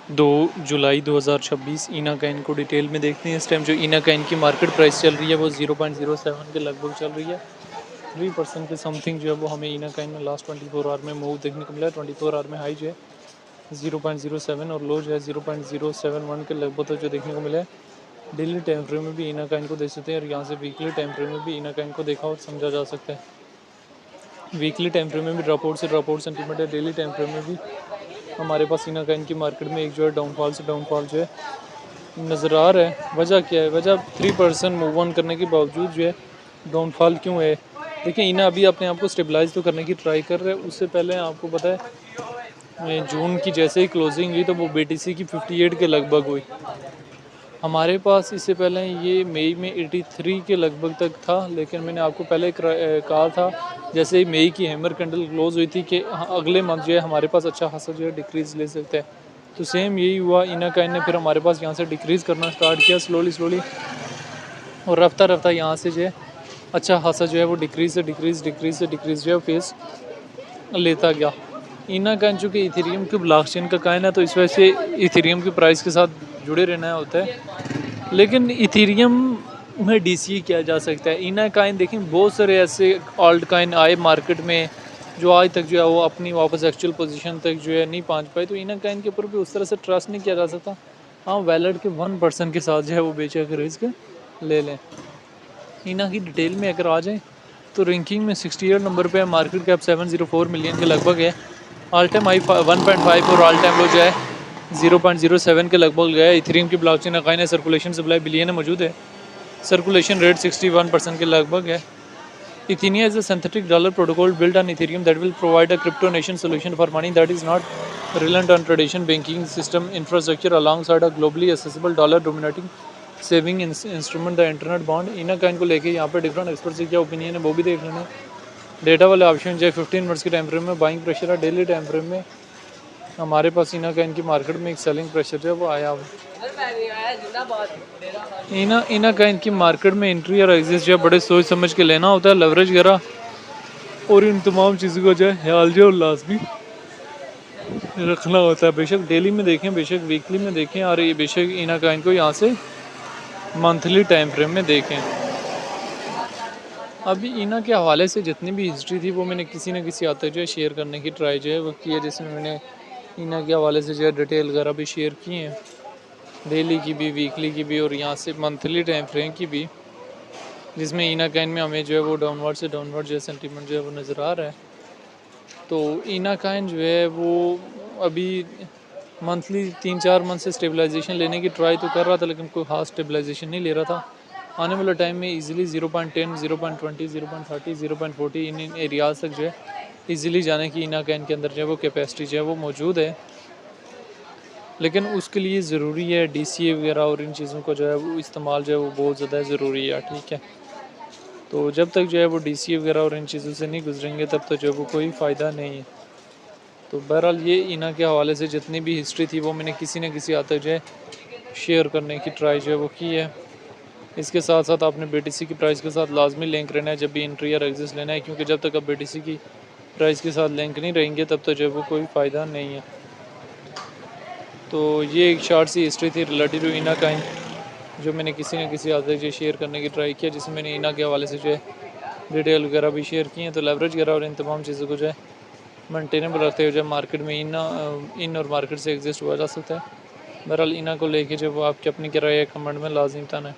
2 जुलाई 2026 ईना काइन को डिटेल में देखते हैं। इस टाइम जो ईना काइन की मार्केट प्राइस चल रही है वो 0.07 के लगभग चल रही है। 3% के समथिंग जो है वो हमें ईना काइन में लास्ट 24 आवर में मूव देखने को मिला है। 24 आवर में हाई जो है 0.07 और लो जो है 0.071 के लगभग तो जो देखने को मिला है। डेली टाइम फ्रेम में भी ईना काइन को देख सकते हैं और यहाँ से वीकली टाइम फ्रेम में भी ईना काइन को देखा और समझा जा सकता है। वीकली टाइम फ्रेम में भी ड्रॉपआउट सेंटीमेंट है। डेली टाइम फ्रेम में भी हमारे पास ईना काइन की मार्केट में एक जो है डाउनफॉल जो है नज़र आ रहा है। वजह क्या है? वजह 3% मूव ऑन करने के बावजूद जो है डाउनफॉल क्यों है? देखिए ईना अभी अपने आप को स्टेबलाइज तो करने की ट्राई कर रहे हैं। उससे पहले आपको पता है जून की जैसे ही क्लोजिंग हुई तो वो BTC की 58 के लगभग हुई। हमारे पास इससे पहले ये मई में 83 के लगभग तक था, लेकिन मैंने आपको पहले कहा था जैसे ही मई की हैमर कैंडल क्लोज हुई थी कि अगले मंथ जो है हमारे पास अच्छा खासा जो है डिक्रीज़ ले सकते हैं। तो सेम यही हुआ। ईना काइन ने फिर हमारे पास यहाँ से डिक्रीज़ करना स्टार्ट किया स्लोली और रफ्ता रफ्ता यहाँ से जो है अच्छा खासा जो है वो डिक्रीज़ जो है फेस लेता गया। ईना काइन चूँकि इथेरियम के ब्लॉकचेन का काइन है तो इस वजह से इथेरियम की प्राइस के साथ जुड़े रहना होता है। लेकिन इथेरियम में DCA किया जा सकता है। ईना काइन देखें बहुत सारे ऐसे ऑल्ट काइन आए मार्केट में जो आज तक जो है वो अपनी वापस एक्चुअल पोजीशन तक जो है नहीं पहुंच पाए। तो ईना काइन के ऊपर भी उस तरह से ट्रस्ट नहीं किया जा सकता। हाँ, वैलिड के 1% के साथ जो है वो बेचे कर रिस्क ले लें। ईना की डिटेल में अगर आ जाए तो रैंकिंग में 68 नंबर पे है। मार्केट कैप 704 मिलियन के लगभग है। ऑल टाइम हाई 1.5 और ऑल टाइम लो जो है 0.07 के लगभग गया है। इथेरियम की ब्लॉकचेन अकाइन है। सर्कुलेशन सप्लाई बिलियन में मौजूद है। सर्कुलेशन रेट 61% के लगभग है। Ethereum is a synthetic dollar protocol built on Ethereum that will provide a crypto nation solution for money that is not reliant on traditional banking system infrastructure alongside a globally accessible dollar dominating saving instrument the internet bond. ईना काइन को लेके यहाँ पे different expert से क्या opinion है वो भी देख लेना। डेटा वाले ऑप्शन जो है 15 मिनट्स के टाइम फ्रेम में बाइंग प्रेशर है। डेली टाइम फ्रेम में हमारे पास ईना काइन की मार्केट में एक सेलिंग प्रेशर जो है वो आया हुआ। ईना काइन की मार्केट में एंट्री और एग्जिट जो है बड़े सोच समझ के लेना होता है। लेवरेज वगैरह और इन तमाम चीज़ों का जो है ख्याल जो लाजमी रखना होता है। बेशक डेली में देखें, बेशक वीकली में देखें और ये बेशक ईना काइन को यहाँ से मंथली टाइम फ्रेम में देखें। अभी ईना के हवाले से जितनी भी हिस्ट्री थी वो मैंने किसी न किसी हद तक जो है शेयर करने की ट्राई जो है वो की है, जिसमें मैंने ईना के हवाले से जो है डिटेल वगैरह भी शेयर की हैं, डेली की भी, वीकली की भी और यहाँ से मंथली टाइम फ्रेम की भी, जिसमें ईना काइन में हमें जो है वो डाउनवर्ड जो है सेंटीमेंट जो है वो नज़र आ रहा है। तो ईना काइन जो है वो अभी मंथली 3-4 मंथ से स्टेबलाइजेशन लेने की ट्राई तो कर रहा था, लेकिन कोई खास स्टेबलाइजेशन नहीं ले रहा था। आने वाले टाइम में इजीली 0.10, 0.20, 0.30, 0.40 इन एरियाज़ तक जो है इजीली जाने की ईना काइन के अंदर जो है वो कैपेसिटी जो है वो मौजूद है। लेकिन उसके लिए ज़रूरी है DCA वगैरह और इन चीज़ों को जो है वो इस्तेमाल जो है वो बहुत ज़्यादा ज़रूरी है। ठीक है, तो जब तक जो है वो DCA वगैरह और इन चीज़ों से नहीं गुजरेंगे तब तक जो है वो कोई फ़ायदा नहीं है। तो बहरहाल ये ईना के हवाले से जितनी भी हिस्ट्री थी वो मैंने किसी न किसी हद तक जो है शेयर करने की ट्राई जो है वो की है। इसके साथ साथ आपने BTC की प्राइस के साथ लाजमी लिंक रहना है जब भी एंट्री या एग्जिट लेना है, क्योंकि जब तक आप BTC की प्राइस के साथ लिंक नहीं रहेंगे तब तक जो है वो कोई फ़ायदा नहीं है। तो ये एक शॉर्ट सी हिस्ट्री थी रिलेटेड टू ईना काइन जो मैंने किसी न किसी हद तक जो शेयर करने की ट्राई किया, जिसमें मैंने ईना के हवाले से जो है डिटेल वगैरह भी शेयर की हैं। तो लेवरेज वगैरह और इन तमाम चीज़ों को जो है मेंटेनेबल रखते हुए जो मार्केट में इन और मार्केट से एग्जिस्ट हुआ जा सकता है। बहरहाल ईना को लेके जो वो आपकी अपनी क्या राय है कमेंट में लाजिम बताना है।